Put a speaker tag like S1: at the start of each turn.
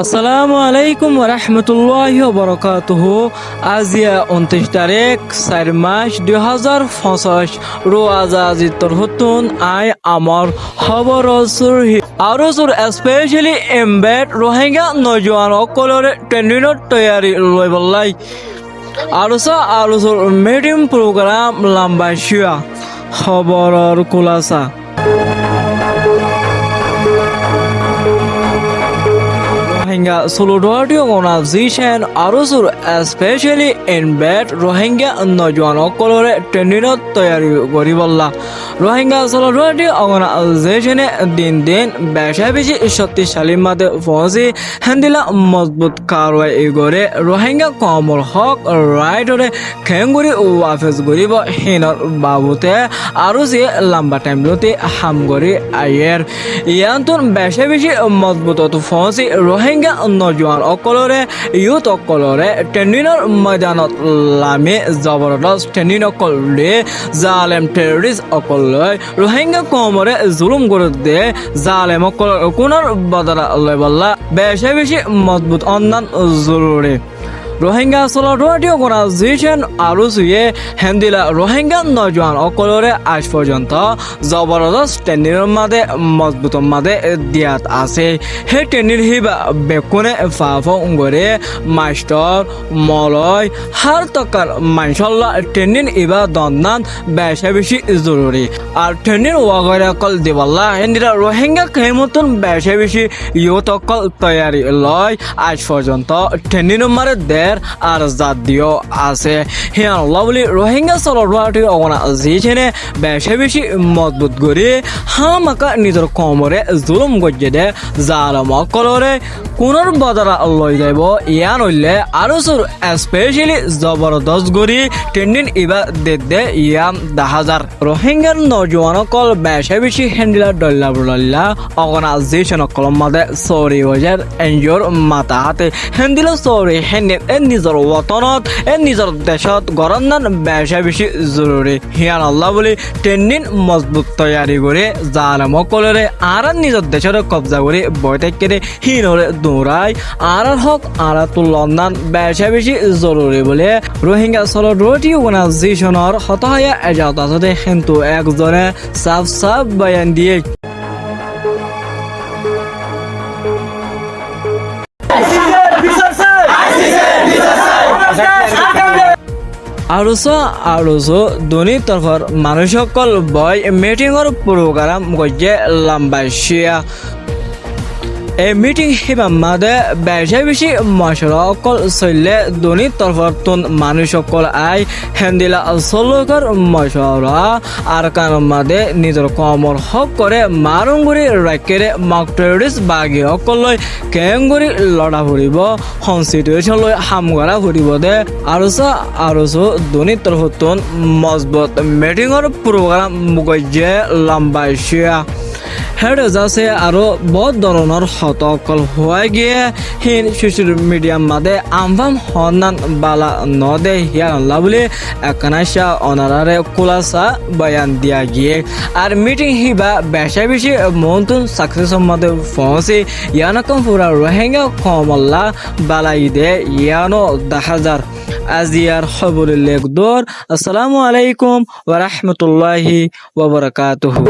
S1: আসসালামু আলাইকুম রহমতুল্লাহি বরকাতুহু। আজিয়া 29 তারিখ 4 মাস 2025 রোজা আজিতর হতুন আই আমার খবর আরজুর স্পেশালি এমবেড রোহিঙ্গা নজওয়ান অকলরে ট্রেনিংর তৈয়ারি লইবল্লাই আরজুর মিটিং প্রোগ্রাম লম্বা শিয়া খবরর কুলাসা Rohingya solidarity organization Arusur especially embed Rohingya নজওয়ান অকলরে ট্রেনিং তৈয়ারি করিবল্লা Rohingya solidarity organization দিন দিন বেশি শক্তিশালী মাদে ফৌজি হ্যান্ডিলা মজবুত কারওয়াই করে Rohingya কমর হক রাইটরে খেঙ্গুরি ওয়াফেজ করিব হিনর বাবুতে আরুসি লম্বা টাইম লতে হাম করি আয়ের ইয়ান্তন বেশি মজবুত ফৌজি Rohingya নজওয়ান অকলরে ইউথ অকলরে ট্রেনিংর ময়দানত লামে জবরদস্ত ট্রেনিং অকলে জালেম টেররিস্ট অকলে Rohingya কমরে জুলুম করে দে জালেম অকল কোনর বদলা লইবল্লা বেশি মজবুত অন্যান জরুরি Rohingya solidarity organization আরুসুয়ে হ্যান্ডিলা Rohingya নজওয়ান অকলরে আজ পর্যন্ত জবরদস্ত ট্রেনিংর মাদে মজবুত মাদে দিয়াত আছে হে ট্রেনিং হিবা বেকুনে ফাফং করে মাস্টার মলয় হার তকার মানশাল্লাহ ট্রেনিং ইবা দন্নান বেশি জরুরি আর ট্রেনিং ওয়াগরে কল দিবাল্লা হ্যান্ডিলা Rohingya কেমতন বেশি ইউথ অকল তৈয়ারি লয় আজ পর্যন্ত ট্রেনিং মারে আর জাতীয় আছে হিয়ান লাভলি Rohingya solidarity organization বেশি মজবুত করে হামাকা নিজের কমরে জুলুম গজে দে জালম অকলরে কোনর বদলা লই যাইব ইয়ান হইলে আরো স্পেশালি জবরদস্ত গরি ট্রেনিং ইবা দে ইয়াম 10,000 Rohingya নজওয়ান অকল বেশি হ্যান্ডিলা ডল্লা organization অকল মাদে সরি ওজার এনজোর মাতা হাতে হ্যান্ডিলা সরি হ্যান্ডেল নিজের ওয়াতনত নিজের দেশত গরন্দান বেশি জরুরি হিয়ান আল্লাহ বলি ট্রেনিং মজবুত তৈয়ারি করে জালেম অকলরে আর নিজের দেশের কবজা করে বৈঠকেরে হিনরে দৌড়াই আর হক আর তুলন্দান বেশি জরুরি বলে Rohingya solidarity organizationর হতাহয়া এজাত আছে কিন্তু একজনে সাফ বয়ান দিয়ে আরুসো দুনি তরফর মানুষ সকল বয় মিটিংর প্রোগ্রাম গজে লম্বা শিয়া এই মিটিং হিবা মাদে বেশি মশলা অকল চললে দুনি তরফর তুন মানুষ সকল আই হ্যান্ডিলা সলকর মশলা আর কান মাদে নিজের কমর হক করে মারুঙ্গুরি রাখেরে মক টেররিস্ট বাগি অকল লই কেঙ্গুরি লড়া ফুরিব হন সিচুয়েশন লই হাম করা ফুরিব দে আরুসো দুনি তরফর তুন মজবুত মিটিংর প্রোগ্রাম গজে লম্বা শিয়া হেডে যাচ্ছে আরো বহুত ধরনের হতকল হয়ে গিয়ে হিন সোশ্যাল মিডিয়ার মাদে আমভাম হনান বালা নদে হিয়ান বলে একানাশা অনারারে কুলাসা বয়ান দিয়া গিয়ে আর মিটিং হিবা বেশি মন্তুন সাকসেসের মধ্যে পৌঁছে ইয়ানকম পুরা Rohingya কমল্লা বালাই দে ইয়ানো 10,000 আজিয়ার খবর লেখ দোর। আসসালামু আলাইকুম ওয়া রাহমাতুল্লাহি ওয়া বারাকাতুহু।